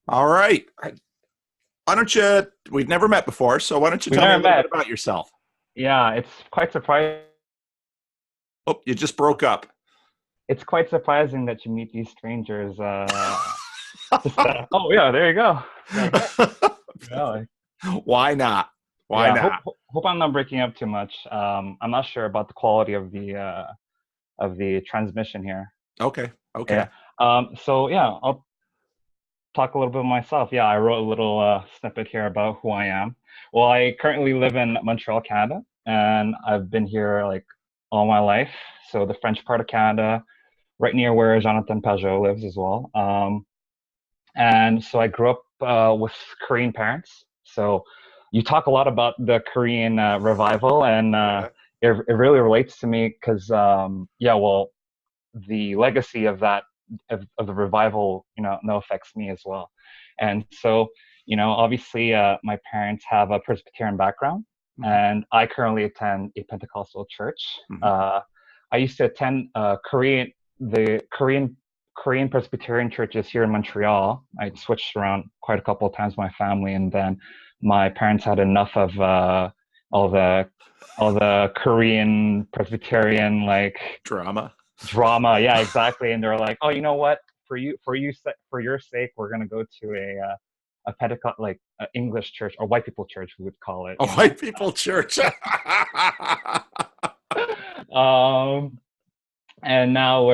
All right. Why don't you? We've never met before, so why don't you We've tell me a never little bit met. about yourself? Yeah, it's quite surprising. Oh, you just broke up. It's quite surprising that you meet these strangers. Oh yeah, there you go. Yeah, yeah, Why not? Why yeah. not? Hope I'm not breaking up too much. I'm not sure about the quality of the transmission here. Okay. Okay. Yeah. So yeah, I'll talk a little bit of myself. Yeah, I wrote a little snippet here about who I am. Well, I currently live in Montreal, Canada, and I've been here like all my life. So the French part of Canada, right near where Jonathan Pajot lives as well. And so I grew up with Korean parents. So you talk a lot about the Korean revival, and Yeah. it really relates to me because, yeah, well, the legacy of that of the revival, no affects me as well. And so, obviously, my parents have a Presbyterian background, Hmm. and I currently attend a Pentecostal church. Hmm. I used to attend the Korean Presbyterian churches here in Montreal. I switched around quite a couple of times with my family, and then my parents had enough of all the all the Korean Presbyterian like Drama. drama. Yeah, exactly. And they're like, oh, you know what? For your sake, we're gonna go to a Pentecost like a English church or white people church, we would call it. A white people church. Um, and now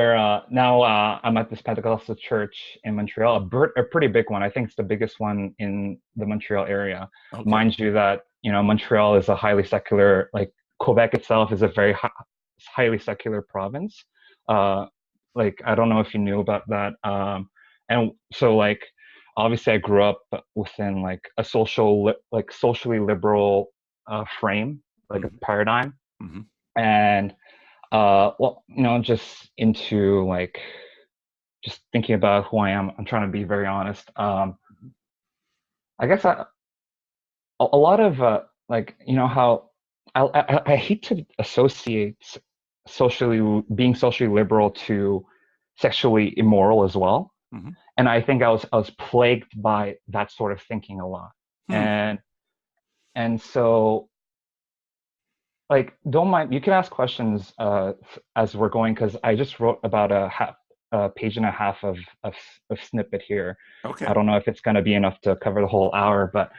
I'm at this Pentecostal church in Montreal, a pretty big one. I think it's the biggest one in the Montreal area. Okay. Mind you, that Montreal is a highly secular, like Quebec itself is a very highly secular province. Uh, like I don't know if you knew about that. And so like obviously I grew up within like a like socially liberal frame, like a Hmm. paradigm, Hmm. and well, just into like just thinking about who I am. I'm trying to be very honest. I guess a lot of like how I hate to associate being socially liberal to sexually immoral as well. Hmm. And I think I was plagued by that sort of thinking a lot. Hmm. And so like don't mind, you can ask questions as we're going, because I just wrote about a page and a half of snippet here. I Okay. don't know if it's going to be enough to cover the whole hour, but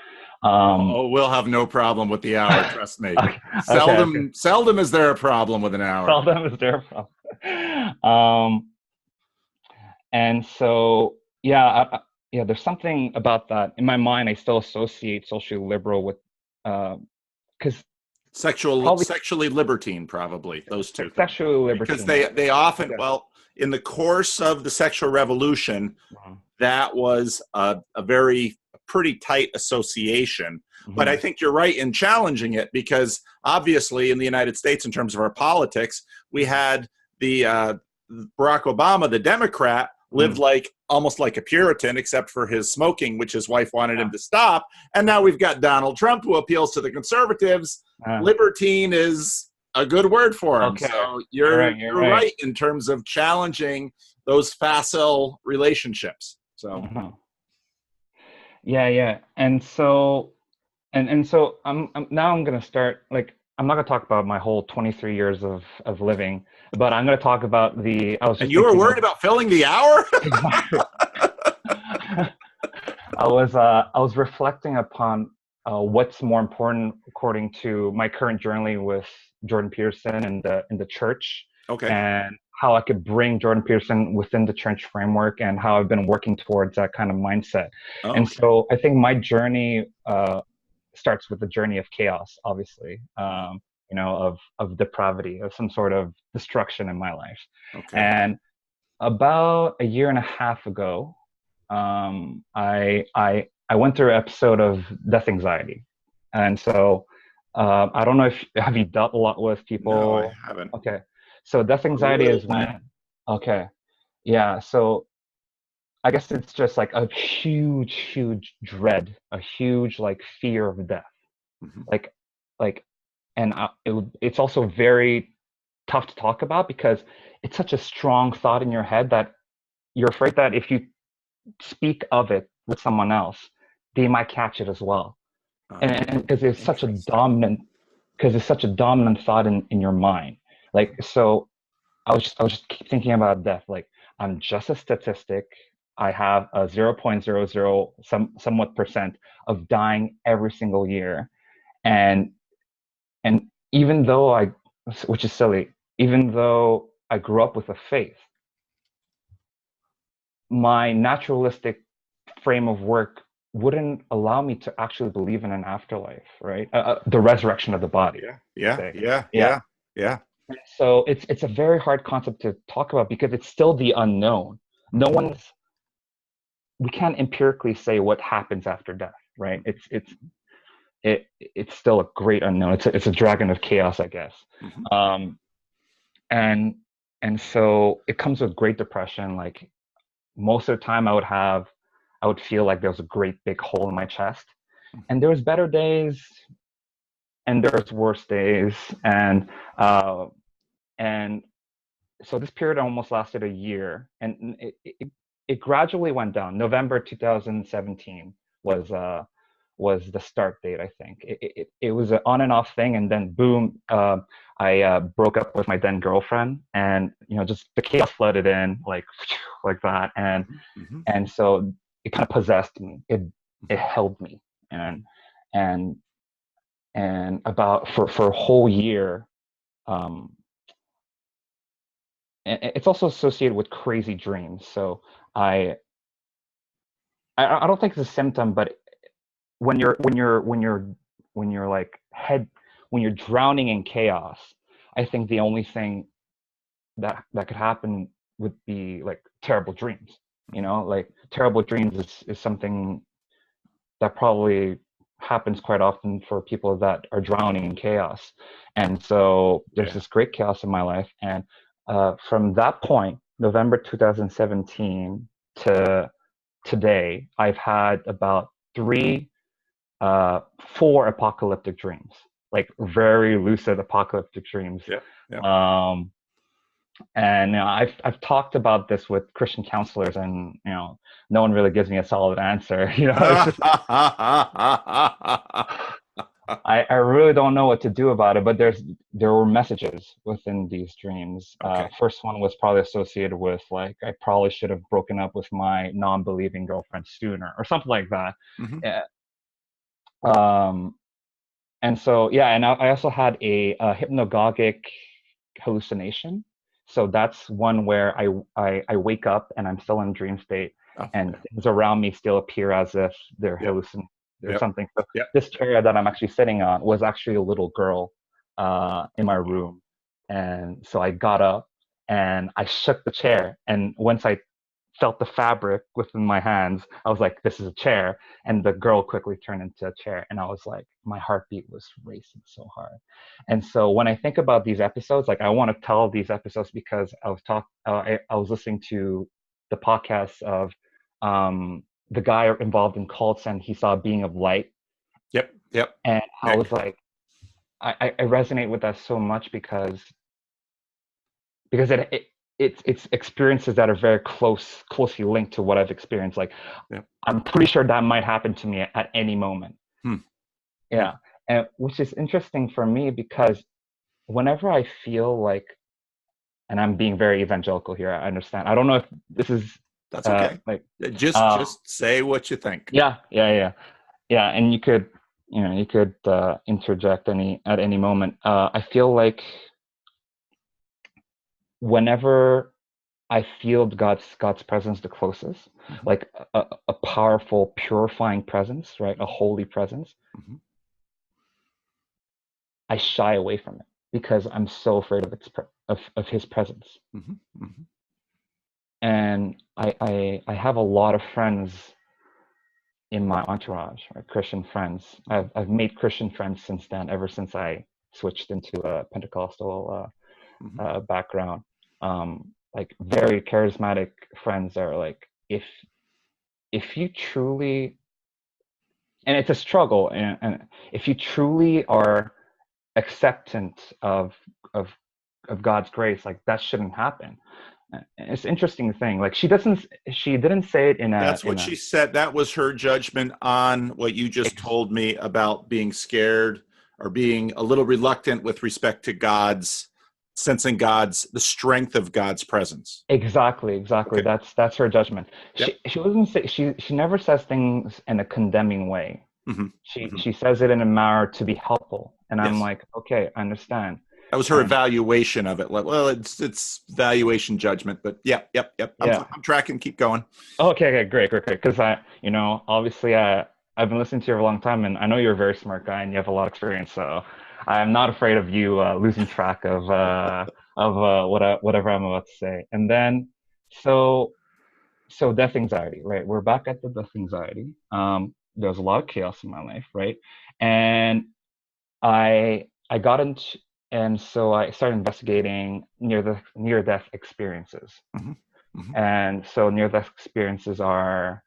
um Oh, we'll have no problem with the hour. Trust me. okay, okay. Seldom is there a problem with an hour. Seldom is there a problem. And so yeah, yeah, there's something about that in my mind. I still associate socially liberal with because probably Sexually libertine, probably those two things, sexually because libertine. they often, Okay. well, in the course of the sexual revolution, that was a very pretty tight association. But I Mm-hmm. think you're right in challenging it, because obviously in the United States, in terms of our politics, we had the Barack Obama, the Democrat, lived Mm. like almost like a Puritan, except for his smoking, which his wife wanted Yeah. him to stop. And now we've got Donald Trump, who appeals to the conservatives. Uh, Libertine is a good word for him. okay. So You're right. You're you're right. right in terms of challenging those facile relationships. So Uh-huh. Yeah, yeah. And so now I'm gonna start like I'm not gonna talk about my whole 23 years of living, but I'm gonna talk about the I was and just you were thinking worried of about filling the hour? exactly. I was reflecting upon what's more important according to my current journey with Jordan Peterson and the church, Okay. and how I could bring Jordan Peterson within the church framework, and how I've been working towards that kind of mindset. Oh, And okay. so I think my journey starts with the journey of chaos, obviously, of depravity, of some sort of destruction in my life. Okay. And about a year and a half ago, I went through an episode of death anxiety, and so I don't know if have you dealt a lot with No, I people. haven't. Okay, so death A anxiety little is bit. when okay, yeah, so I guess it's just like a huge dread, a huge like fear of death, Hmm. like like and it's also very tough to talk about because it's such a strong thought in your head that you're afraid that if you speak of it, with someone else, they might catch it as well. And because it's such a Interesting. dominant thought in your mind. Like, so I was just keep thinking about death. Like, I'm just a statistic. I have a 0.00 somewhat percent of dying every single year. And and even though which is silly, even though I grew up with a faith, my naturalistic frame of work wouldn't allow me to actually believe in an afterlife, right? The resurrection of the body, Yeah, yeah, say. yeah, Yeah. yeah, yeah. So it's a very hard concept to talk about because it's still the unknown. No one's We can't empirically say what happens after death, right? It's still a great unknown. It's a dragon of chaos, I guess. Mm-hmm. Um, and and so it comes with great depression. Like, most of the time I would feel like there was a great big hole in my chest. And there was better days and there was worse days. And so this period almost lasted a year, and it gradually went down. November 2017 was the start date, I think. It was an on and off thing, and then boom, I broke up with my then girlfriend, and just the chaos flooded in like that, Mm-hmm. and so it kind of possessed me. It held me, and and about for a whole year. Um, and it's also associated with crazy dreams. So I I don't think it's a symptom, but when you're like when you're drowning in chaos, I think the only thing that could happen would be like terrible dreams. Like, terrible dreams is something that probably happens quite often for people that are drowning in chaos. And so there's Yeah. this great chaos in my life. And from that point, November 2017 to today, I've had about four apocalyptic dreams, like very lucid apocalyptic dreams. Yeah. Yeah. And I've talked about this with Christian counselors, and no one really gives me a solid answer. It's just I really don't know what to do about it. But there were messages within these dreams. Okay. First one was probably associated with, like, I probably should have broken up with my non-believing girlfriend sooner, or something like that. Mm-hmm. Um, and so, yeah, and I also had a hypnagogic hallucination. So that's one where I wake up and I'm still in a dream state, Oh, and yeah. things around me still appear as if they're Yep. hallucinating or Yep. something. So Yep. this chair that I'm actually sitting on was actually a little girl in my room. And so I got up and I shook the chair. And once I felt the fabric within my hands, I was like, this is a chair. And the girl quickly turned into a chair. And I was like, my heartbeat was racing so hard. And so when I think about these episodes, like, I want to tell these episodes because I was listening to the podcast of the guy involved in cults, and he saw a being of light. Yep. Yep. And I Nick. was like, I resonate with that so much because it's experiences that are very closely linked to what I've experienced. Like, Yep. I'm pretty sure that might happen to me at any moment. Hmm. Yeah. And which is interesting for me because whenever I feel like, and I'm being very evangelical here, I understand. I don't know if this is That's okay. like Just say what you think. yeah. And you could interject at any moment. I feel like whenever I feel God's presence the closest, Mm-hmm. like a powerful, purifying presence, right? A holy presence. Mm-hmm. I shy away from it because I'm so afraid of His presence. Mm-hmm. Mm-hmm. And I have a lot of friends in my entourage, right? Christian friends. I've made Christian friends since then, ever since I switched into a Pentecostal Mm-hmm. background. Like, very charismatic friends are like, if you truly, and it's a struggle, and if you truly are acceptant of God's grace, like, that shouldn't happen. it's an interesting thing. Like she didn't say it in That's what she said. That was her judgment on what you just told me about being scared or being a little reluctant with respect to God's, sensing the strength of God's presence. Exactly. Okay. That's her judgment. Yep. She doesn't say, she never says things in a condemning way. Mm-hmm. She says it in a manner to be helpful, and I'm Yes. like, okay, I understand. That was her evaluation of it. Like, well, it's valuation judgment, but yep. Yeah. I'm tracking. Keep going. Okay, great. Because obviously, I've been listening to you for a long time, and I know you're a very smart guy, and you have a lot of experience. So I'm not afraid of you losing track of whatever I'm about to say. And then, so death anxiety, right? We're back at the death anxiety. There's a lot of chaos in my life, right? And I got into, and so I started investigating near death experiences. Mm-hmm. Mm-hmm. And so near death experiences are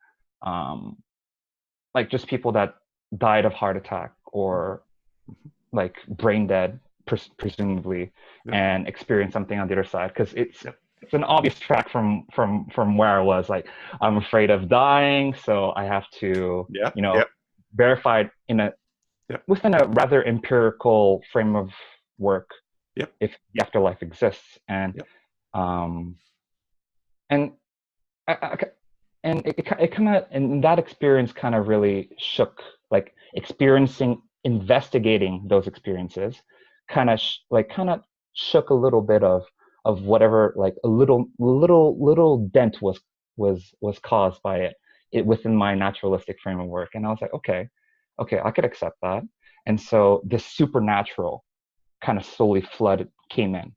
like just people that died of heart attack or like brain dead, presumably, and experience something on the other side. Because it's an obvious track from where I was. Like, I'm afraid of dying, so I have to verify it within a rather empirical frame of work if the afterlife exists. And and I, and it kind of, and that experience kind of really shook, like investigating those experiences kind of shook a little bit of whatever, like a little dent was caused by it within my naturalistic frame of work. And I was like, okay, I could accept that. And so this supernatural kind of slowly came in,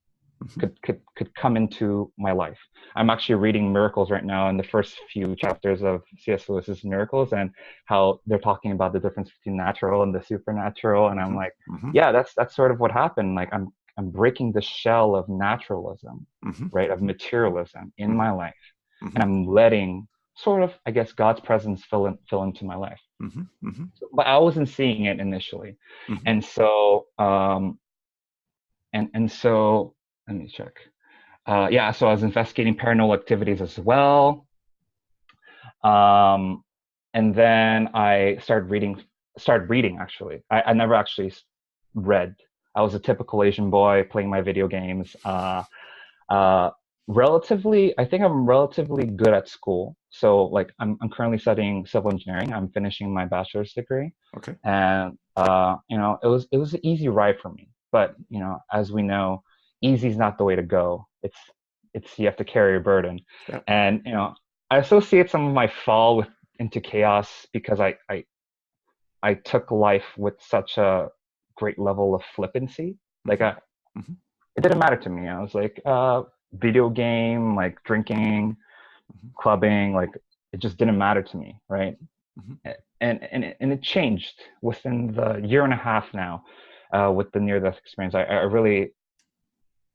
could come into my life. I'm actually reading Miracles right now, in the first few chapters of C.S. Lewis's Miracles, and how they're talking about the difference between natural and the supernatural. And I'm like, yeah, that's sort of what happened. Like, I'm breaking the shell of naturalism, right, of materialism in my life, and I'm letting sort of, I guess, God's presence fill into my life. But I wasn't seeing it initially, and so and so let me check. So I was investigating paranormal activities as well. And then I started reading actually. I never actually read. I was a typical Asian boy playing my video games. Relatively, I think I'm relatively good at school. So like I'm currently studying civil engineering. I'm finishing my bachelor's degree. Okay. And it was an easy ride for me. But as we know, easy is not the way to go. It's you have to carry a burden. Yeah. And I associate some of my fall into chaos because I took life with such a great level of flippancy. Like it didn't matter to me. I was like, video game, like drinking, clubbing, like it just didn't matter to me, right? And it changed within the year and a half now, with the near death experience. I really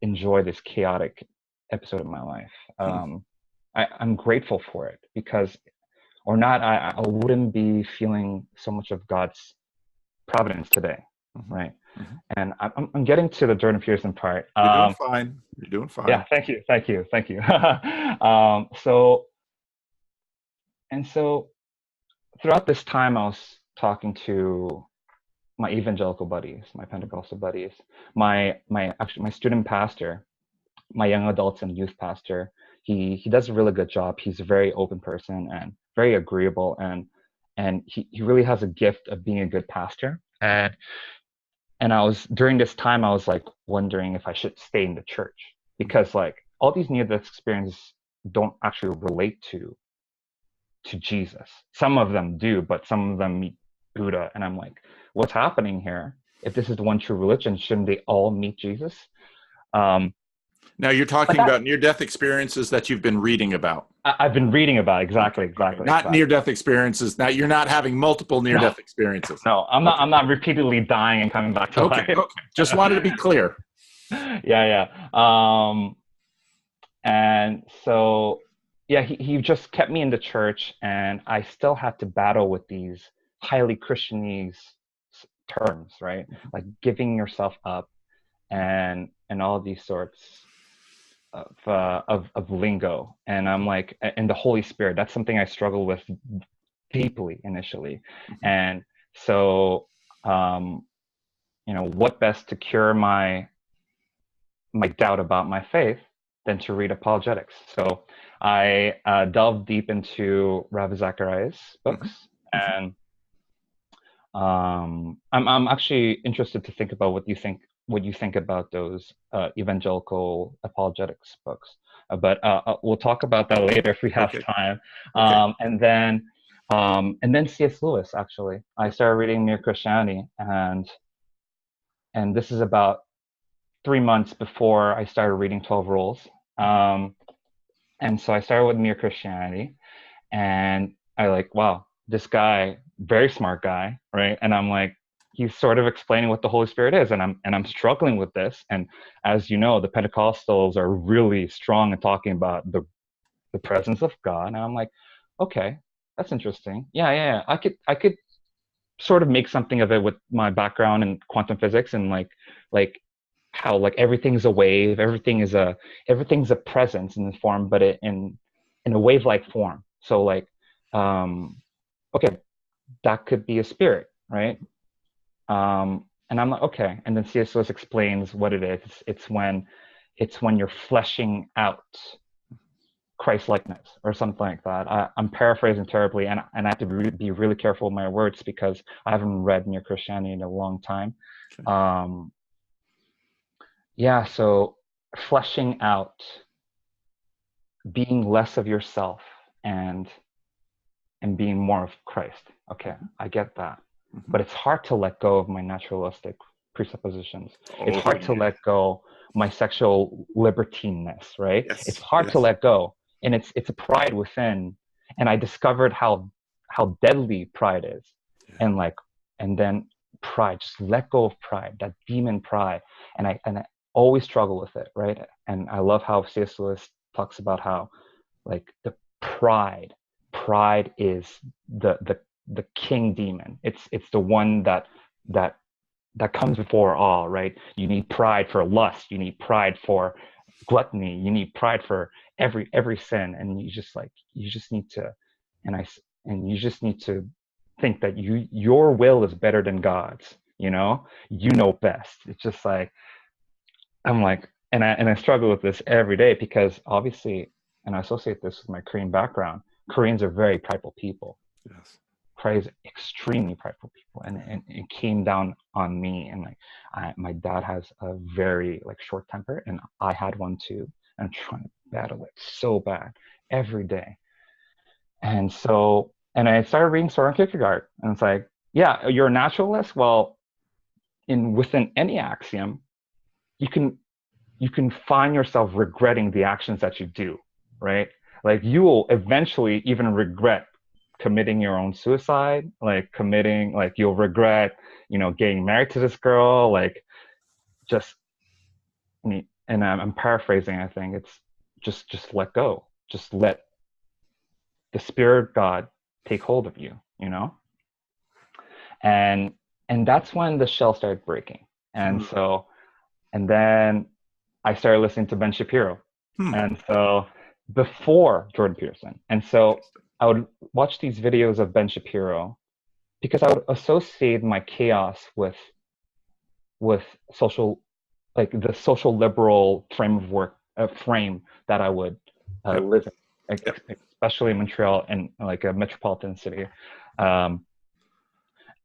enjoy this chaotic episode of my life. I'm grateful for it, because or not, I wouldn't be feeling so much of God's providence today, right? And I'm getting to the Jordan Peterson part. You're doing fine. You're doing fine. Yeah, thank you. So throughout this time, I was talking to my evangelical buddies, my Pentecostal buddies, my student pastor, my young adults and youth pastor. He does a really good job. He's a very open person and very agreeable, and he really has a gift of being a good pastor. And I was, during this time, I was like wondering if I should stay in the church, because like all these near-death experiences don't actually relate to Jesus. Some of them do, but some of them meet Buddha, and I'm like, what's happening here? If this is the one true religion, shouldn't they all meet Jesus? Now you're talking about near-death experiences that you've been reading about. I've been reading about exactly. Not near-death experiences. Now you're not having multiple near-death experiences. No, I'm not. I'm not repeatedly dying and coming back to life. Okay. Just wanted to be clear. Yeah. And so, yeah, he just kept me in the church, and I still had to battle with these highly Christianese terms, right? Like giving yourself up, and all these sorts of lingo, and I'm like, and the Holy Spirit. That's something I struggle with deeply initially, Mhm. and so what best to cure my doubt about my faith than to read apologetics. So I delved deep into Ravi Zacharias' books, Mhm. Mhm. and I'm actually interested to think about what you think about those evangelical apologetics books. But we'll talk about that later if we have Okay. time. Okay. And then C.S. Lewis. Actually, I started reading Mere Christianity, and this is about 3 months before I started reading 12 Rules. Um, and so I started with Mere Christianity, and I like, wow, this guy, very smart guy, right? And I'm like, he's sort of explaining what the Holy Spirit is, and I'm struggling with this. And as you know, the Pentecostals are really strong in talking about the presence of God, and I'm like, okay, that's interesting. Yeah. I could sort of make something of it with my background in quantum physics, and like how like everything's a wave, everything's a presence in the form, but in a wave-like form. So like, um, okay, that could be a spirit, right? And I'm like, okay. And then C.S. Lewis explains what it is. It's when you're fleshing out Christ likeness or something like that. I'm paraphrasing terribly, and I have to be really careful with my words because I haven't read Mere Christianity in a long time. Okay. Um, yeah, so fleshing out, being less of yourself and and being more of Christ. Okay, Mhm. I get that. Mhm. But it's hard to let go of my naturalistic presuppositions. It's Oh hard to yeah. let go my sexual libertineness, right? It's Yes. hard to Yes. let go. And it's a pride within. And I discovered how deadly pride is. Yeah. And like and then pride, just let go of pride, that demon pride. And I always struggle with it, right? And I love how C.S. Lewis talks about how like the pride is the king demon. It's the one that that comes before all, right? You need pride for lust, you need pride for gluttony, you need pride for every sin, and you just need to and I and you just need to think that your will is better than God's, you know best. It's just like I'm like, and I struggle with this every day because obviously, and I associate this with my Korean background. Koreans are very prideful people. Yes. Koreans extremely prideful people, and it came down on me. And like, my dad has a very like short temper, and I had one too. And I'm trying to battle it so bad every day. And I started reading Soren Kierkegaard, and it's like, yeah, you're a naturalist. Well, in within any axiom, you can you can find yourself regretting the actions that you do, right? Like you will eventually even regret committing your own suicide, like you'll regret, getting married to this girl, like just and I'm paraphrasing, I think it's just let go. Just let the spirit of God take hold of you. And and that's when the shell started breaking. And Hmm. so and then I started listening to Ben Shapiro. Hmm. And so before Jordan Peterson. And so Interesting. I would watch these videos of Ben Shapiro because I would associate my chaos with social, like the social liberal frame of work, frame that I would Yep. live in, Yep. especially in Montreal and like a metropolitan city. Um,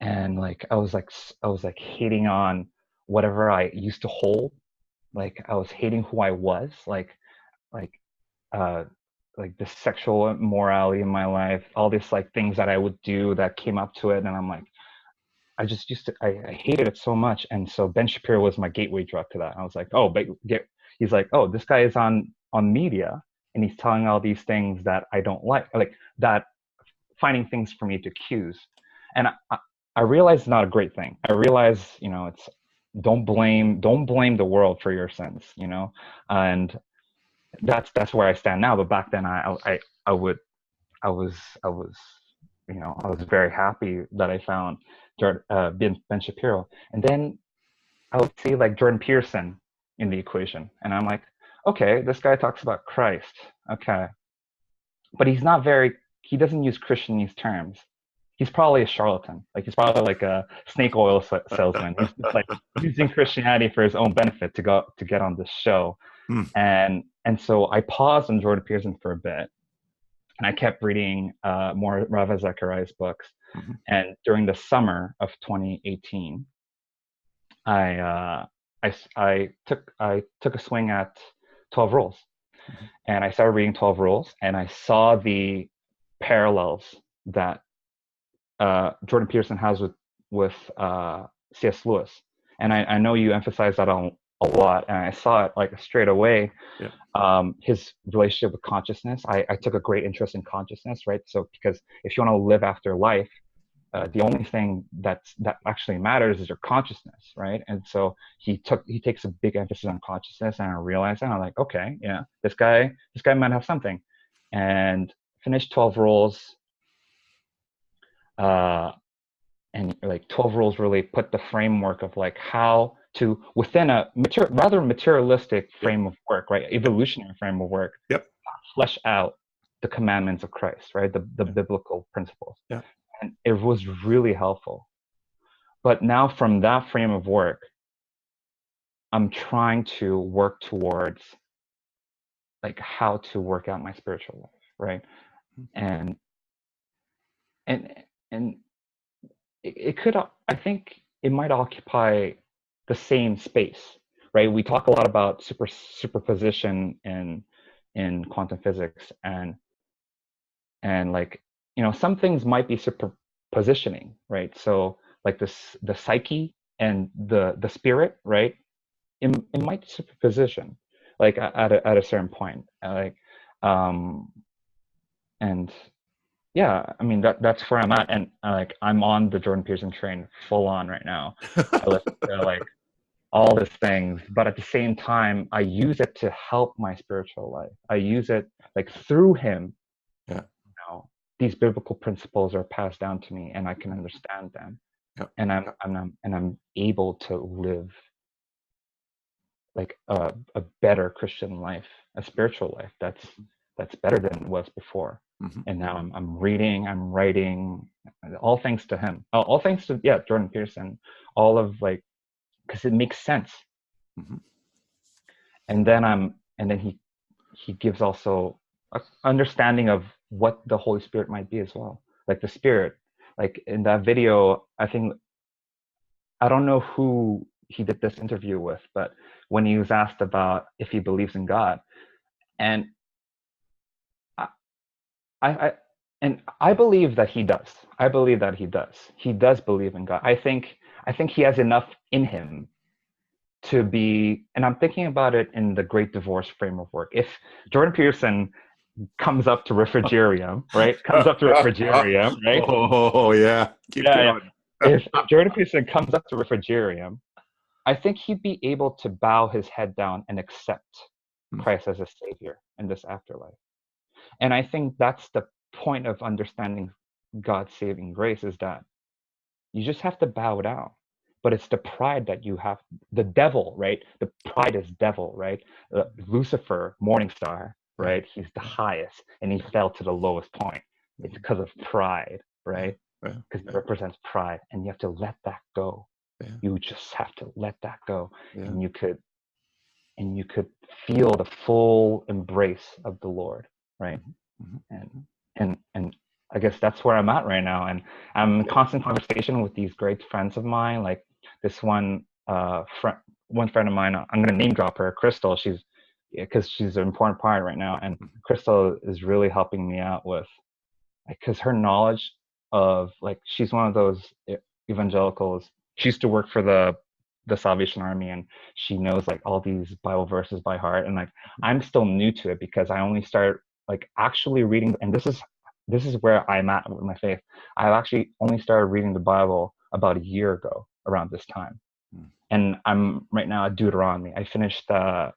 and like I was like hating on whatever I used to hold. Like I was hating who I was. Like uh like the sexual morality in my life, all these like things that I would do that came up to it, and I'm like, I just used to, I hated it so much. And so Ben Shapiro was my gateway drug to that. I was like, oh, but he's like, oh, this guy is on media, and he's telling all these things that I don't like that, finding things for me to accuse. And I realize it's not a great thing. I realize, it's don't blame the world for your sins, and that's where I stand now. But back then, I would I was I was I was very happy that I found Ben Shapiro, and then I would see like Jordan Peterson in the equation, and I'm like, okay, this guy talks about Christ. Okay. But he doesn't use Christianese terms. He's probably a charlatan. Like he's probably like a snake oil salesman. He's just like using Christianity for his own benefit to get on this show. Hmm. And so I paused on Jordan Peterson for a bit, and I kept reading more Ravi Zacharias books. Mm-hmm. And during the summer of 2018, I took a swing at 12 Rules, Mm-hmm. and I started reading 12 Rules, and I saw the parallels that Jordan Peterson has with C.S. Lewis, and I know you emphasize that on a lot, and I saw it like straight away. Yeah. His relationship with consciousness. I took a great interest in consciousness, right? So because if you want to live after life, the only thing that actually matters is your consciousness, right? And so he takes a big emphasis on consciousness, and I realized that I'm like, okay, yeah, this guy might have something, and finished 12 Rules. And like 12 Rules really put the framework of like how to, within a rather materialistic frame of work, right, evolutionary frame of work, Yep. flesh out the commandments of Christ, right, the biblical principles. Yeah. And it was really helpful. But now from that frame of work, I'm trying to work towards like how to work out my spiritual life, right? And it could, I think it might occupy the same space, right? We talk a lot about superposition in quantum physics, and like, you know, some things might be superpositioning, right? So like the psyche and the spirit, right? It might superposition like at a certain point, like and yeah, I mean that's where I'm at, and like I'm on the Jordan Peterson train full on right now. I listen to like all these things, but at the same time, I use it to help my spiritual life. I use it like through him. Yeah. You know, these biblical principles are passed down to me, and I can understand them, and I'm able to live like a better Christian life, a spiritual life that's better than it was before. Mm-hmm. And now I'm reading, I'm writing, all thanks to him. All thanks to Jordan Peterson. All of like, because it makes sense. Mm-hmm. And then he gives also a understanding of what the Holy Spirit might be as well. Like the Spirit, like in that video, I don't know who he did this interview with, but when he was asked about if he believes in God, and I believe that he does. I believe that he does. He does believe in God. I think he has enough in him to be, and I'm thinking about it in the Great Divorce frame of work. If Jordan Peterson comes up to Refrigerium, right? Comes up to Refrigerium, right? Oh yeah. Keep going. If Jordan Peterson comes up to Refrigerium, I think he'd be able to bow his head down and accept Christ as a savior in this afterlife. And I think that's the point of understanding God's saving grace, is that you just have to bow down. But it's the pride that you have, the devil, right? The pride is devil, right? Lucifer, morning star, right? He's the highest, and he fell to the lowest point. It's because of pride, right? Because it represents pride, and you have to let that go. You just have to let that go, and you could feel the full embrace of the Lord, right? And I guess that's where I'm at right now, and I'm in constant conversation with these great friends of mine. Like this one friend of mine, I'm gonna name drop her, Crystal. Because she's an important part right now, and Crystal is really helping me out with, because her knowledge of, like, she's one of those evangelicals. She used to work for the Salvation Army, and she knows like all these Bible verses by heart, and like I'm still new to it because I only started like actually reading, and this is where I'm at with my faith. I've actually only started reading the Bible about a year ago around this time, and I'm right now at Deuteronomy. I finished the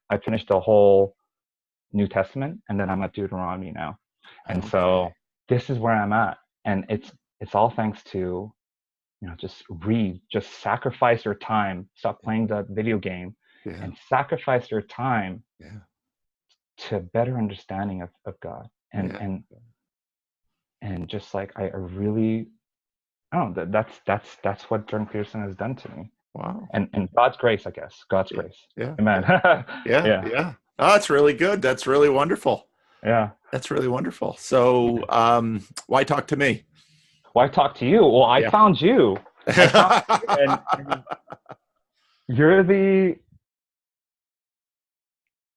whole New Testament, and then I'm at Deuteronomy now, and so this is where I'm at, and it's all thanks to, you know, just read, just sacrifice your time, stop playing the video game, and sacrifice your time to better understanding of God. And Yeah. and just like I really, I don't know, that's what Jordan Peterson has done to me. Wow. And God's grace, I guess. God's Yeah. grace. Yeah. Amen. Yeah. Yeah. Yeah. Oh, that's really good. That's really wonderful. Yeah. That's really wonderful. So, why talk to me? Well, I talked to you. Well, I Yeah. found you. I found you, and you're the.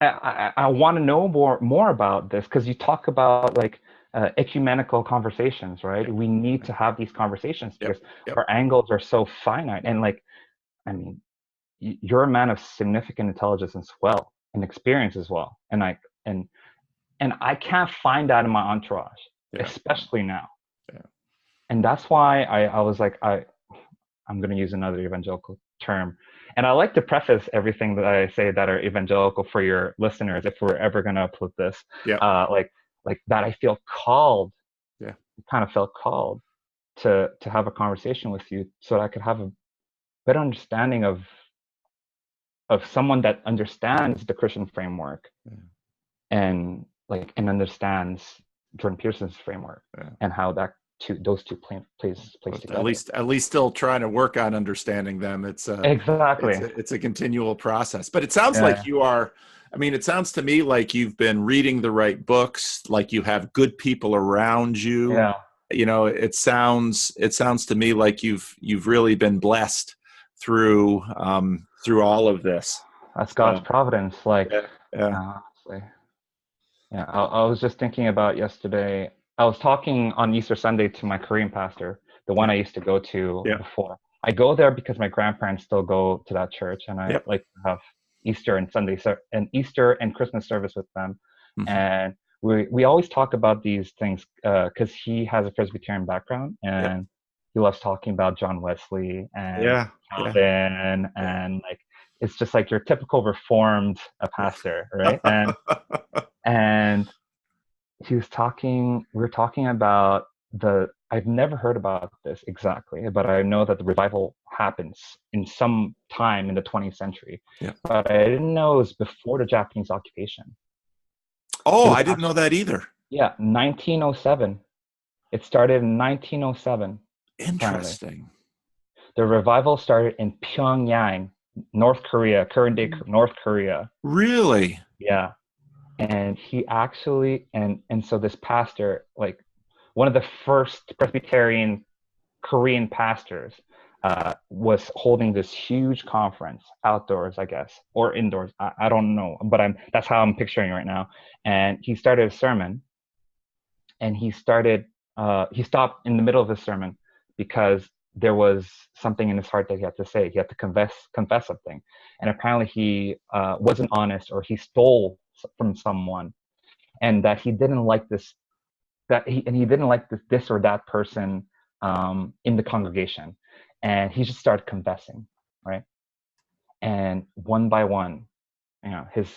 I want to know more about this, because you talk about like ecumenical conversations, right? Yep. We need to have these conversations Yep. because Yep. our angles are so finite. And like, I mean, you're a man of significant intelligence as well, and experience as well. And I can't find that in my entourage, Yeah. especially now. Yeah. And that's why I was like, I'm going to use another evangelical term. And I like to preface everything that I say that are evangelical for your listeners, if we're ever going to upload this, Yeah. like that I feel called, Yeah. kind of felt called to have a conversation with you so that I could have a better understanding of someone that understands the Christian framework, Yeah. and understands Jordan Peterson's framework, Yeah. and how those two plays together. At least still trying to work on understanding them. Exactly. It's a continual process. But it sounds Yeah. like you are. I mean, it sounds to me like you've been reading the right books, like you have good people around you. Yeah. You know, it sounds to me like you've really been blessed through all of this. That's God's So, providence. Like, yeah, yeah, honestly. Yeah. I was just thinking about yesterday. I was talking on Easter Sunday to my Korean pastor, the one yeah, I used to go to yeah, before. I go there because my grandparents still go to that church, and I yep. like to have Easter and Easter and Christmas service with them. Mm-hmm. And we always talk about these things because he has a Presbyterian background, Yep. and he loves talking about John Wesley and Yeah, yeah, Calvin, yeah. and like it's just like your typical Reformed pastor, right? And we were talking about I've never heard about this exactly, but I know that the revival happens in some time in the 20th century. Yeah. But I didn't know it was before the Japanese occupation. Oh, It was I didn't know that either. yeah, 1907. It started in 1907, apparently. Interesting. The revival started in Pyongyang, North Korea, current day North Korea. Really? Yeah. And he actually and so this pastor, like one of the first Presbyterian Korean pastors, was holding this huge conference outdoors, I guess, or indoors. I don't know, but that's how I'm picturing it right now. And he started a sermon, and he stopped in the middle of his sermon because there was something in his heart that he had to say. He had to confess something, and apparently he wasn't honest, or he stole from someone, and that he didn't like he didn't like this or that person in the congregation, and he just started confessing, right? And one by one, his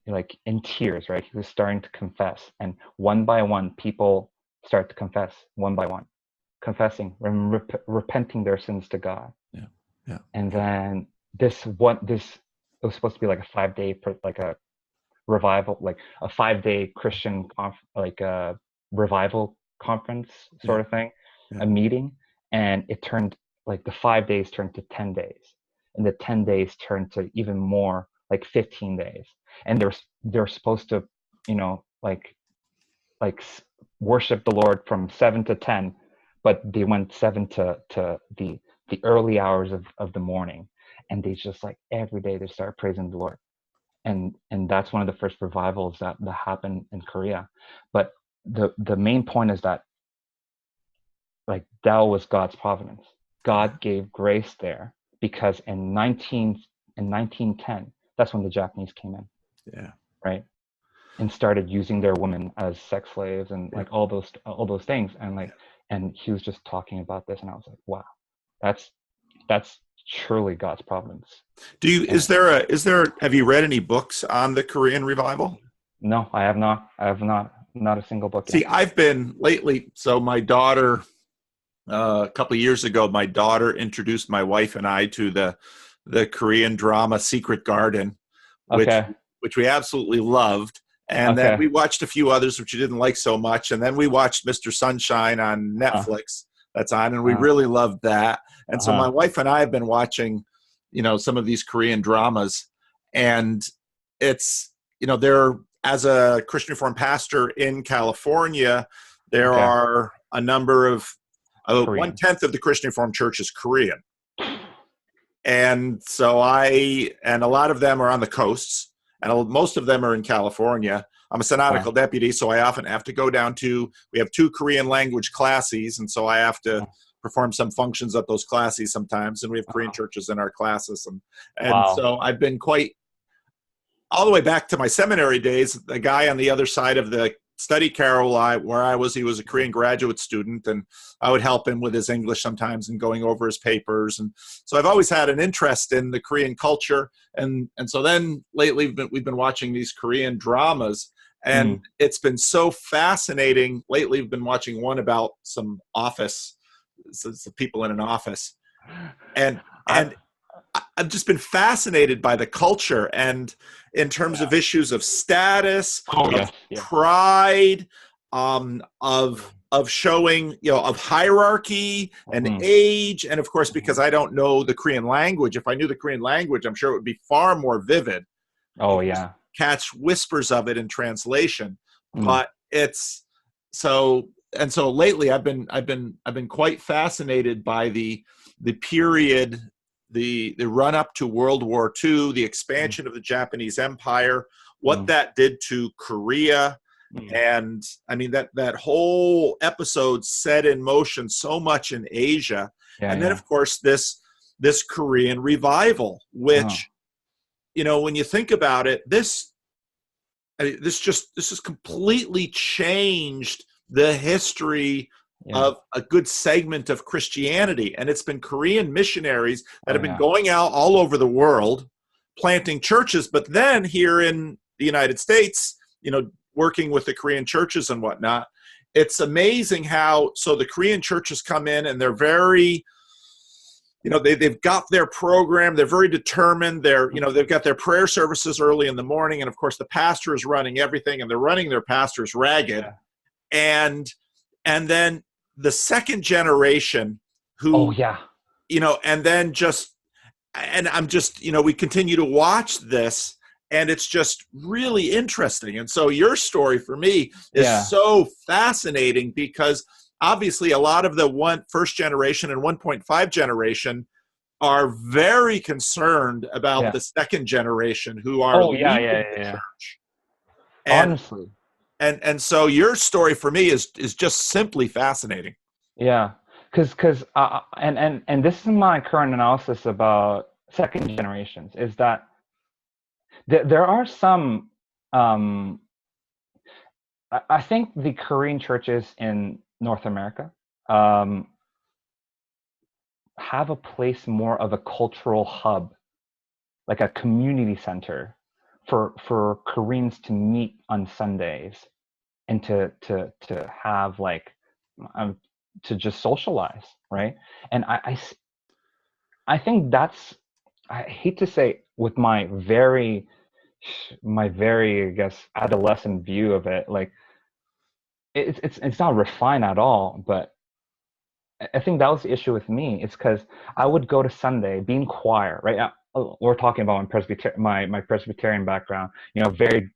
like in tears, right? He was starting to confess, and one by one, people start to confess, one by one, confessing and repenting their sins to God. Yeah, yeah. And then this it was supposed to be like a 5-day like a revival, like a 5-day Christian like a revival conference Yeah, sort of thing, yeah. a meeting, and it turned like the 5 days turned to 10 days, and the 10 days turned to even more, like 15 days, and they're supposed to, like worship the Lord from 7 to 10, but they went 7 to the early hours of the morning, and they just like every day they start praising the Lord. And that's one of the first revivals that happened in Korea. But the main point is that like that was God's providence. God gave grace there because in 1910, that's when the Japanese came in, Yeah. right? And started using their women as sex slaves and like all those things. And like, and he was just talking about this, and I was like, wow, that's truly God's providence. Have you read any books on the Korean revival? No, I have not. Not a single book yet. See, I've been lately, so my daughter, a couple of years ago, my daughter introduced my wife and I to the Korean drama Secret Garden, which Okay. which we absolutely loved. And then Okay. we watched a few others, which you didn't like so much. And then we watched Mr. Sunshine on Uh, Netflix. That's on, and we uh, really loved that. And so my uh, wife and I have been watching, some of these Korean dramas, and it's, there, as a Christian Reformed pastor in California, there okay. are a number of, Korean. 1/10 of the Christian Reformed Church is Korean. And so and a lot of them are on the coasts, and most of them are in California. I'm a synodical deputy, so I often have to go down we have 2 Korean language classes, and so I have to perform some functions at those classes sometimes, and we have Korean churches in our classes. And Wow. so I've been quite, all the way back to my seminary days, the guy on the other side of the study carrel where I was, he was a Korean graduate student, and I would help him with his English sometimes and going over his papers. And so I've always had an interest in the Korean culture. And so then lately we've been watching these Korean dramas, and it's been so fascinating. Lately we've been watching one about some office, some people in an office. And I've just been fascinated by the culture, and in terms of issues of status, of pride, of showing, of hierarchy and age. And of course, because I don't know the Korean language, if I knew the Korean language, I'm sure it would be far more vivid. Oh yeah. Catch whispers of it in translation. But it's so, and so lately I've been quite fascinated by the period, the run up to World War II, the expansion of the Japanese Empire, what that did to Korea. And I mean, that whole episode set in motion so much in Asia. And then of course this Korean revival, which, when you think about it, this has completely changed the history of a good segment of Christianity. And it's been Korean missionaries that have been going out all over the world, planting churches, but then here in the United States, working with the Korean churches and whatnot. It's amazing how, so the Korean churches come in and they're very, they've got their program. They're very determined. They've got their prayer services early in the morning. And of course the pastor is running everything, and they're running their pastors ragged. And then the second generation who, and then I'm just, we continue to watch this, and it's just really interesting. And so your story for me is so fascinating, because obviously a lot of the first generation and 1.5 generation are very concerned about the second generation who are leaving the church. And, honestly. And so your story for me is just simply fascinating. Yeah, because and this is my current analysis about second generations, is that there are some. I think the Korean churches in North America have a place more of a cultural hub, like a community center for Koreans to meet on Sundays and to have like to just socialize, right? And I think that's, I hate to say, with my very I guess adolescent view of it, like it's not refined at all, but I think that was the issue with me. It's because I would go to Sunday, be in choir, right? We're talking about my Presbyterian background, very,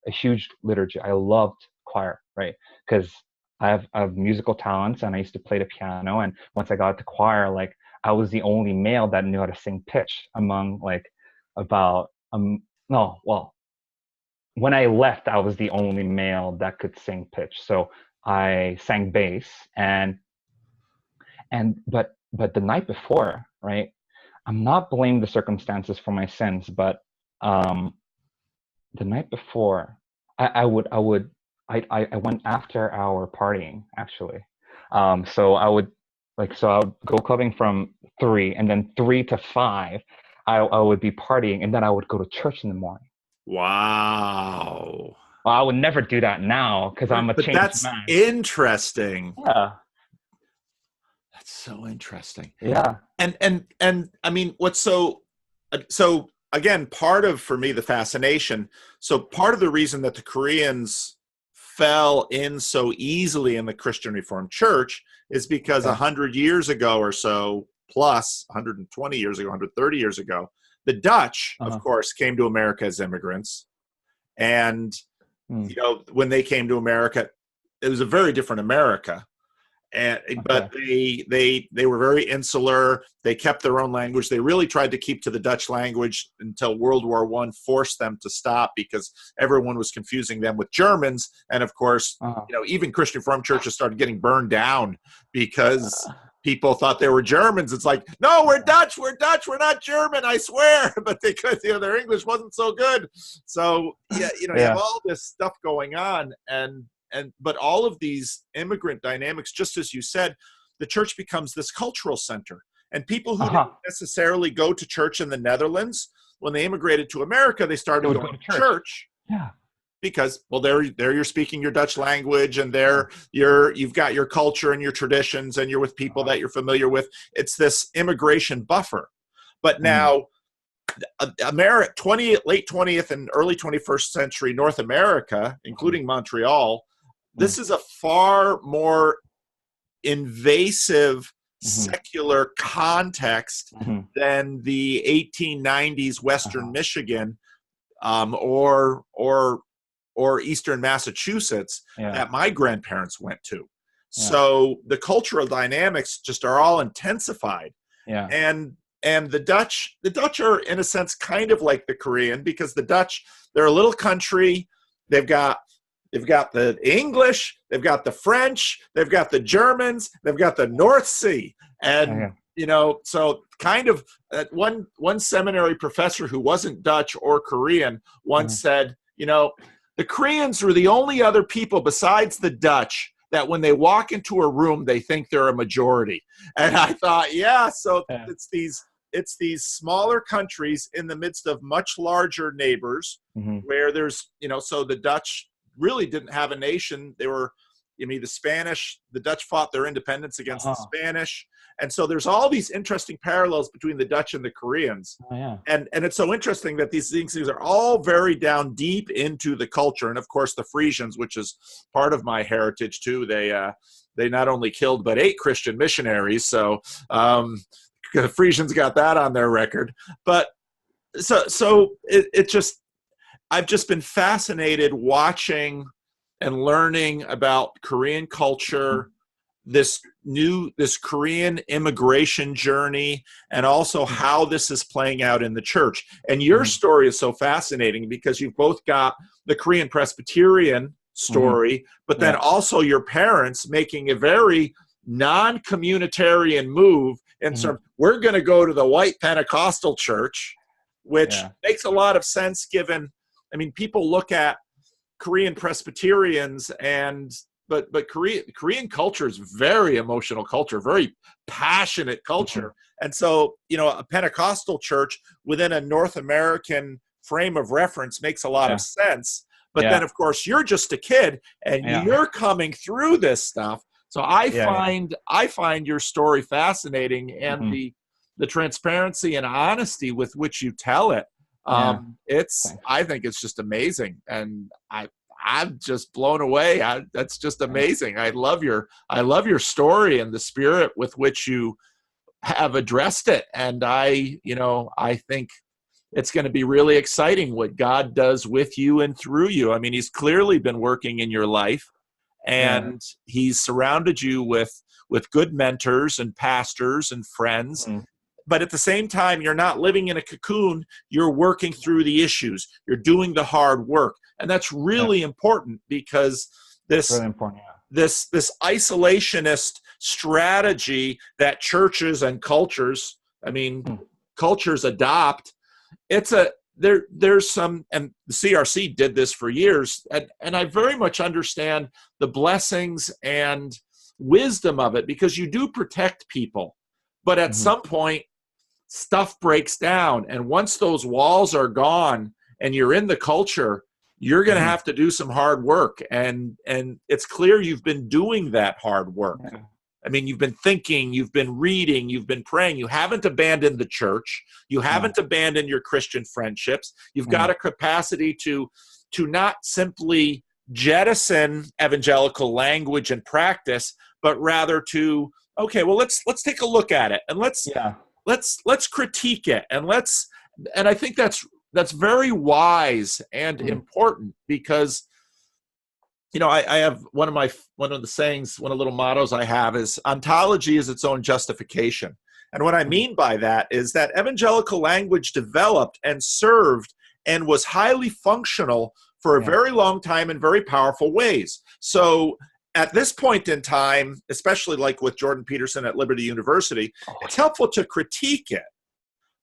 a huge liturgy. I loved choir, right? Because I have musical talents, and I used to play the piano. And once I got to choir, like, I was the only male that knew how to sing pitch among no, well, when I left, I was the only male that could sing pitch. So I sang bass, but the night before, right? I'm not blaming the circumstances for my sins, but the night before, I went after hour partying, actually. So I would go clubbing from 3, and then 3 to 5, I would be partying, and then I would go to church in the morning. Wow. Well, I would never do that now, because I'm a changed man. That's interesting. Yeah. That's so interesting. Yeah. And I mean, what's so again, part of, for me, the fascination. So part of the reason that the Koreans fell in so easily in the Christian Reformed Church is because 100 years ago or so, plus 120 years ago, 130 years ago, the Dutch, of course, came to America as immigrants. And, when they came to America, it was a very different America. But they were very insular. They kept their own language. They really tried to keep to the Dutch language until World War I forced them to stop because everyone was confusing them with Germans. And of course, even Christian Reformed churches started getting burned down because people thought they were Germans. It's like, no, we're Dutch, we're not German, I swear. But they could, their English wasn't so good. So you have all this stuff going on, but all of these immigrant dynamics, just as you said, the church becomes this cultural center. And people who didn't necessarily go to church in the Netherlands, when they immigrated to America, they started going to church. Yeah. Because, well, there you're speaking your Dutch language, and there you've got your culture and your traditions, and you're with people that you're familiar with. It's this immigration buffer. But now, late 20th and early 21st century North America, including Montreal, this is a far more invasive secular context than the 1890s Western Michigan or Eastern Massachusetts that my grandparents went to. So the cultural dynamics just are all intensified. And the Dutch are, in a sense, kind of like the Korean, because the Dutch, they're a little country. They've got the English, they've got the French, they've got the Germans, they've got the North Sea. And, so kind of one seminary professor who wasn't Dutch or Korean once said, the Koreans are the only other people besides the Dutch that when they walk into a room, they think they're a majority. And I thought, it's these smaller countries in the midst of much larger neighbors where there's, so the Dutch really didn't have a nation. They were, the Dutch fought their independence against the Spanish. And so there's all these interesting parallels between the Dutch and the Koreans. And it's so interesting that these things are all very down deep into the culture. And of course, the Frisians, which is part of my heritage too, they not only killed but ate Christian missionaries. So the Frisians got that on their record. But so it just, I've just been fascinated watching and learning about Korean culture, this Korean immigration journey, and also how this is playing out in the church. And your story is so fascinating because you've both got the Korean Presbyterian story, but then also your parents making a very non-communitarian move in terms, we're going to go to the white Pentecostal church, which makes a lot of sense given, people look at Korean Presbyterians but Korean culture is very emotional culture, very passionate culture. And so, a Pentecostal church within a North American frame of reference makes a lot of sense. But then, of course, you're just a kid and you're coming through this stuff. So I find your story fascinating, and the transparency and honesty with which you tell it. I think it's just amazing, and I'm just blown away. That's just amazing. I love your story and the spirit with which you have addressed it. And I think it's going to be really exciting what God does with you and through you. He's clearly been working in your life, and he's surrounded you with good mentors and pastors and friends. But at the same time, you're not living in a cocoon. You're working through the issues. You're doing the hard work. And that's really important, because this isolationist strategy that churches and cultures, cultures adopt, there's some, and the CRC did this for years, and I very much understand the blessings and wisdom of it, because you do protect people. But at some point, stuff breaks down. And once those walls are gone and you're in the culture, you're going to have to do some hard work. And it's clear you've been doing that hard work. I mean, you've been thinking, you've been reading, you've been praying. You haven't abandoned the church. You haven't abandoned your Christian friendships. You've got a capacity to not simply jettison evangelical language and practice, but rather to, okay, well, let's take a look at it, and let's critique it, and I think that's very wise and important, because I have one of the sayings, one of the little mottos I have is, ontology is its own justification. And what I mean by that is that evangelical language developed and served and was highly functional for a very long time in very powerful ways. So at this point in time, especially like with Jordan Peterson at Liberty University, it's helpful to critique it,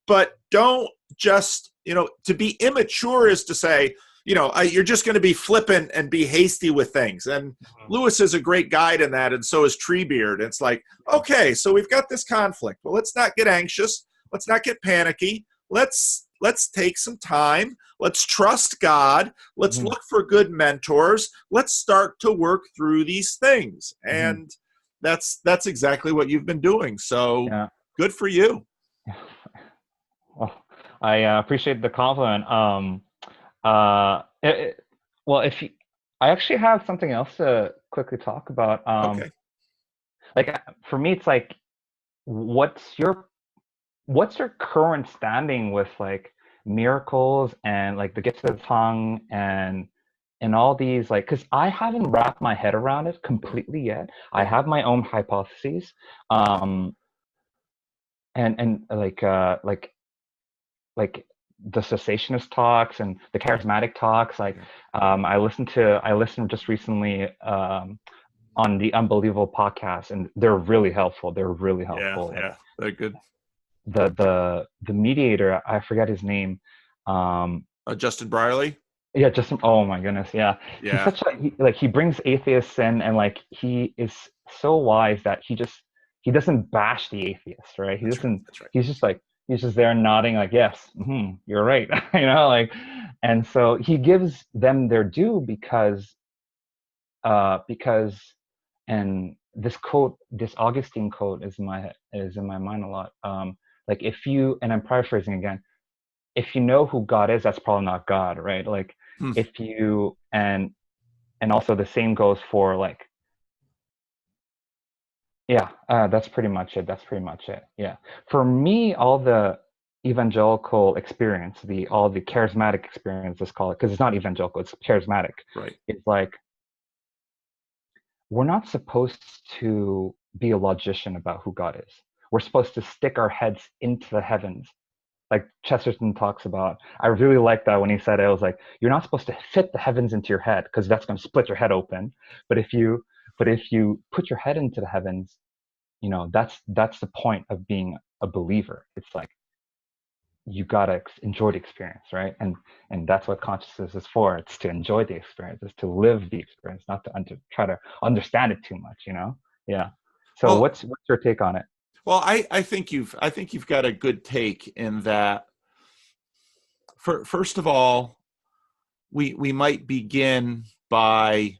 but don't just, to be immature is to say, you're just going to be flippant and be hasty with things. And Lewis is a great guide in that, and so is Treebeard. It's like, okay, so we've got this conflict. Well, let's not get anxious. Let's not get panicky. Let's take some time. Let's trust God. Let's look for good mentors. Let's start to work through these things. And that's exactly what you've been doing. So good for you. Well, I appreciate the compliment. I actually have something else to quickly talk about. Okay. Like, for me, it's like, what's your current standing with like miracles and like the gifts of the tongue and all these, like, because I haven't wrapped my head around it completely yet. I have my own hypotheses, and like the cessationist talks and the charismatic talks. Like, I listened just recently on the Unbelievable podcast, and they're really helpful. Yeah, they're good. The mediator, I forget his name. Justin Brierley. Yeah, Justin. Oh my goodness, yeah. Yeah. He brings atheists in, and like he is so wise that he doesn't bash the atheist, right? He doesn't. That's right. He's just there nodding like, yes, you're right. Like, and so he gives them their due because and this quote, this Augustine quote is in my mind a lot. Like, if you, and I'm paraphrasing again, if you know who God is, that's probably not God, right? Like, if you, and also the same goes for like, that's pretty much it. Yeah. For me, all the evangelical experience, all the charismatic experience, let's call it, because it's not evangelical, it's charismatic. Right. It's like, we're not supposed to be a logician about who God is. We're supposed to stick our heads into the heavens. Like Chesterton talks about, I really like that when he said it. I was like, you're not supposed to fit the heavens into your head, because that's going to split your head open. But if you put your head into the heavens, that's the point of being a believer. It's like, you gotta enjoy the experience, right? And that's what consciousness is for. It's to enjoy the experience. It's to live the experience, not to try to understand it too much. Yeah. So well, what's your take on it? Well, I think you've got a good take in that. First of all, we might begin by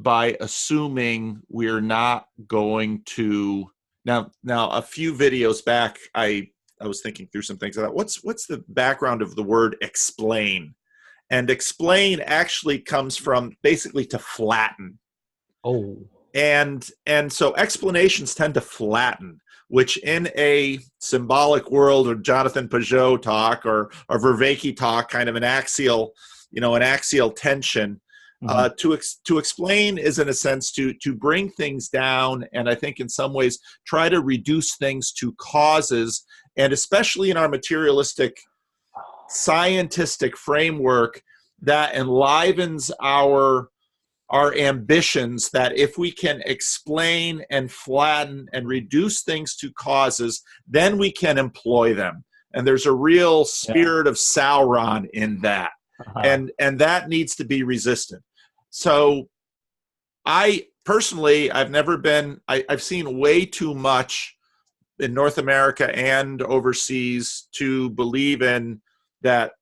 assuming we're not going to now a few videos back, I was thinking through some things. I thought, what's the background of the word explain? And explain actually comes from basically to flatten. Oh. And so explanations tend to flatten, which in a symbolic world, or Jonathan Pajot talk, or Vervaeke talk, kind of an axial tension. To explain is, in a sense, to bring things down, and I think in some ways try to reduce things to causes, and especially in our materialistic, scientistic framework, that enlivens our ambitions, that if we can explain and flatten and reduce things to causes, then we can employ them. And there's a real spirit of Sauron in that. And that needs to be resisted. So I personally, I've seen way too much in North America and overseas to believe in that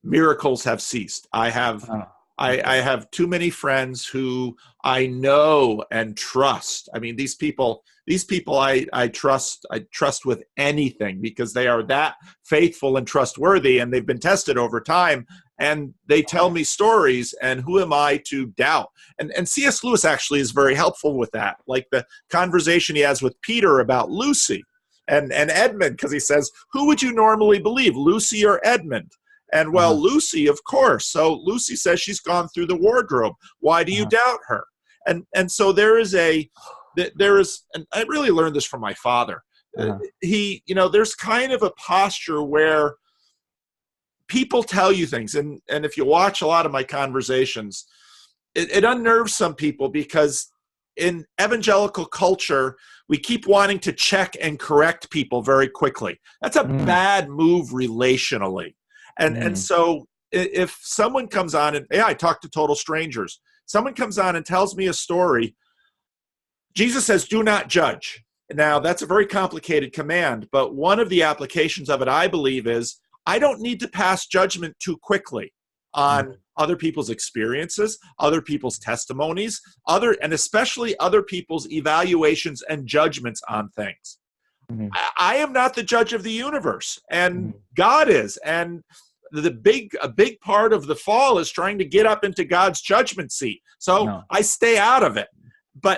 miracles have ceased. I have I have too many friends who I know and trust. I mean, these people I trust with anything, because they are that faithful and trustworthy, and they've been tested over time, and they tell me stories, and who am I to doubt? And C.S. Lewis actually is very helpful with that, like the conversation he has with Peter about Lucy and Edmund, because he says, who would you normally believe, Lucy or Edmund? And well, Lucy, of course. So Lucy says she's gone through the wardrobe. Why do you doubt her? And so there is, and I really learned this from my father. There's kind of a posture where people tell you things, and if you watch a lot of my conversations, it unnerves some people, because in evangelical culture, we keep wanting to check and correct people very quickly. That's a bad move relationally. And so if someone comes on, and I talk to total strangers, someone comes on and tells me a story, Jesus says, do not judge. Now, that's a very complicated command, but one of the applications of it, I believe, is I don't need to pass judgment too quickly on other people's experiences, other people's testimonies, and especially other people's evaluations and judgments on things. I am not the judge of the universe, and God is. And a big part of the fall is trying to get up into God's judgment seat. So I stay out of it.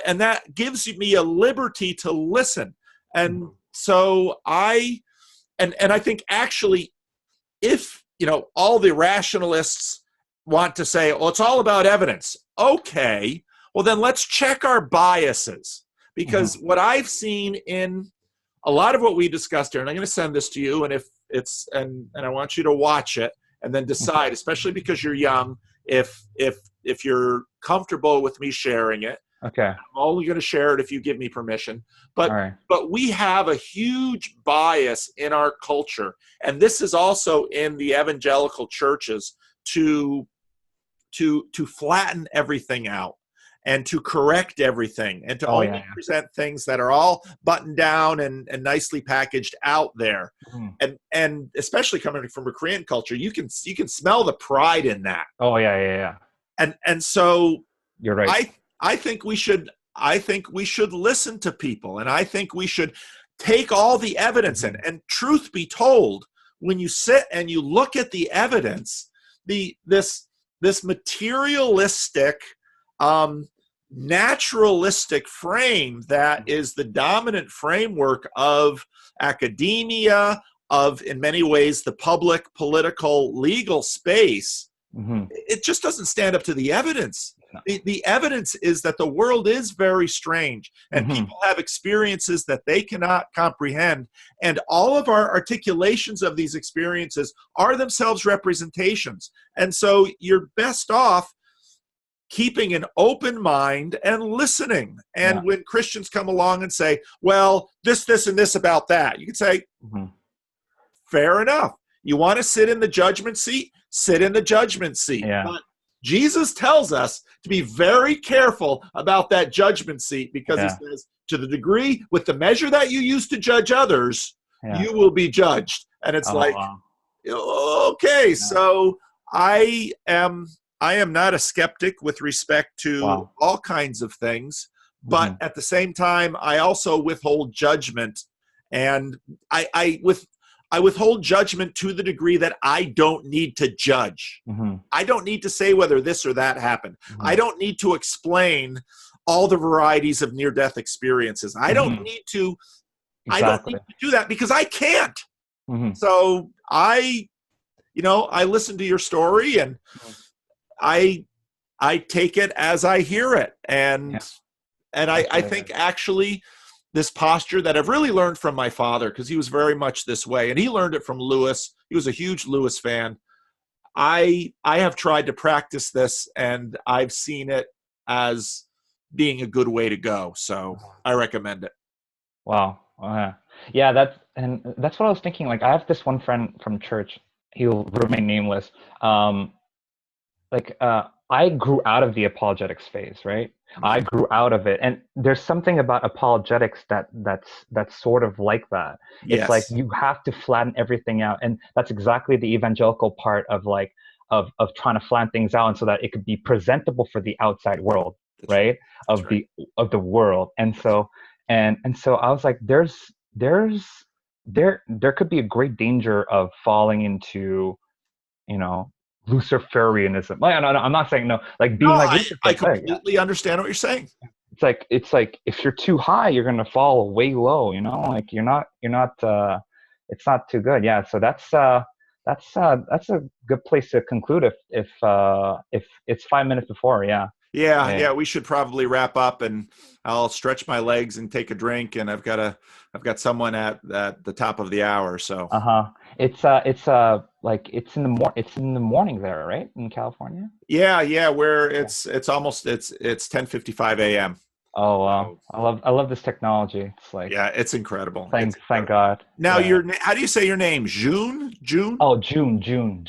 And that gives me a liberty to listen. And so I think actually, if all the rationalists want to say, oh, it's all about evidence. Okay, well then let's check our biases. Because what I've seen in a lot of what we discussed here, and I'm going to send this to you, and and I want you to watch it and then decide, especially because you're young, if you're comfortable with me sharing it. Okay. I'm only going to share it if you give me permission. But we have a huge bias in our culture, and this is also in the evangelical churches, to flatten everythand out, and to correct everything, and to only present things that are all buttoned down and nicely packaged out there. And especially coming from a Korean culture, you can smell the pride in that. Oh yeah. And so you're right. I think we should listen to people, and I think we should take all the evidence in. And truth be told, when you sit and you look at the evidence, this materialistic, naturalistic frame that is the dominant framework of academia, of, in many ways, the public, political, legal space, it just doesn't stand up to the evidence. The evidence is that the world is very strange, and people have experiences that they cannot comprehend, and all of our articulations of these experiences are themselves representations. And so you're best off keeping an open mind and listening. And when Christians come along and say, well, this, and this about that, you can say, fair enough. You want to sit in the judgment seat? Sit in the judgment seat. But Jesus tells us to be very careful about that judgment seat, because he says, to the degree, with the measure that you use to judge others, you will be judged. And it's okay, so I am not a skeptic with respect to all kinds of things, but at the same time, I also withhold judgment, and I withhold judgment to the degree that I don't need to judge. I don't need to say whether this or that happened. I don't need to explain all the varieties of near-death experiences. I don't need to. I don't need to do that, because I can't. So I listen to your story, and I take it as I hear it, and I think actually, this posture that I've really learned from my father, because he was very much this way, and he learned it from Lewis. He was a huge Lewis fan. I have tried to practice this, and I've seen it as being a good way to go. So I recommend it. Wow. Yeah, that's what I was thinking. Like, I have this one friend from church. He'll remain nameless. I grew out of the apologetics phase, right? I grew out of it, and there's something about apologetics that's sort of like that. It's like you have to flatten everything out, and that's exactly the evangelical part of, like, of trying to flatten things out, and so that it could be presentable for the outside world, That's right. right? That's Of right. the world. And so I was like, there could be a great danger of falling into, you know, Luciferianism. Like, no, I'm not saying no, like No, being like I Lucifer. Yeah. completely understand what you're saying. It's like if you're too high, you're gonna fall way low. You know, like you're not. It's not too good. Yeah. So that's a good place to conclude if it's 5 minutes before. Yeah. Yeah, Yeah. yeah, we should probably wrap up, and I'll stretch my legs and take a drink, and I've got someone at the top of the hour, so. Uh-huh. Like it's in the morning there, right? In California? Yeah, yeah, where Yeah. it's almost it's 10:55 a.m. Oh wow. So, I love this technology. It's like yeah, it's incredible. It's thank incredible. God. Now, Yeah. how do you say your name? June? June? Oh, June. June.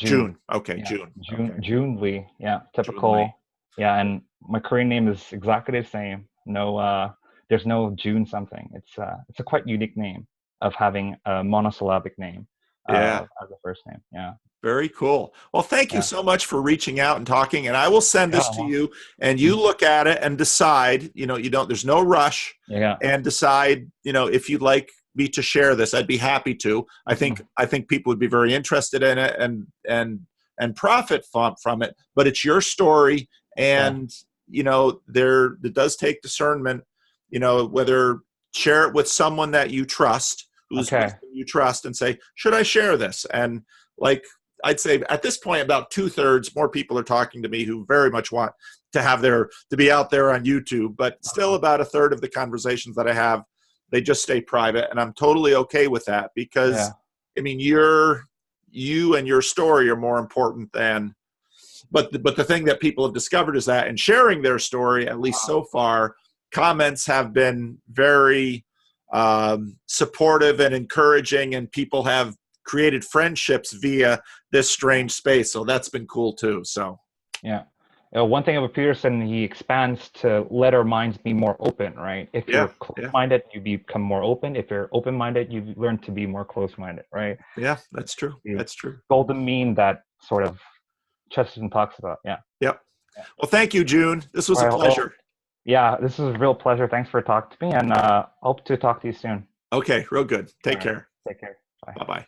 Okay, Yeah. June. Okay. June Lee. Yeah. June Lee. Typical. Yeah, and my Korean name is exactly the same. No there's no June something. It's a quite unique name of having a monosyllabic name Yeah. as a first name. Yeah. Very cool. Well, thank you Yeah. so much for reaching out and talking. And I will send Yeah. this to Well, you, and you look at it and decide. There's no rush, yeah. and decide. If you'd like me to share this, I'd be happy to. I think people would be very interested in it and profit from it. But it's your story, Yeah. and it does take discernment. Whether share it with someone that you trust, whose Okay. wisdom you trust, and say, should I share this? And like, I'd say at this point, about 2/3 more people are talking to me who very much want to be out there on YouTube, but still about 1/3 of the conversations that I have, they just stay private. And I'm totally okay with that, because Yeah. I mean, you and your story are more important but the thing that people have discovered is that in sharing their story, at least so far, comments have been very supportive and encouraging, and people have created friendships via this strange space. So that's been cool too. So Yeah. One thing about Peterson, he expands to let our minds be more open, right? If yeah, you're yeah, close-minded, you become more open. If you're open-minded, you learn to be more close-minded, right? yeah, that's true. The That's true. golden mean that sort of Chesterton talks about. Yeah. Yep. Yeah. Well, thank you, June. This was All a right. Well, pleasure. yeah, this was a real pleasure. Thanks for talking to me, and hope to talk to you soon. Okay, real good. All Take right. care. Take care. Bye. Bye-bye.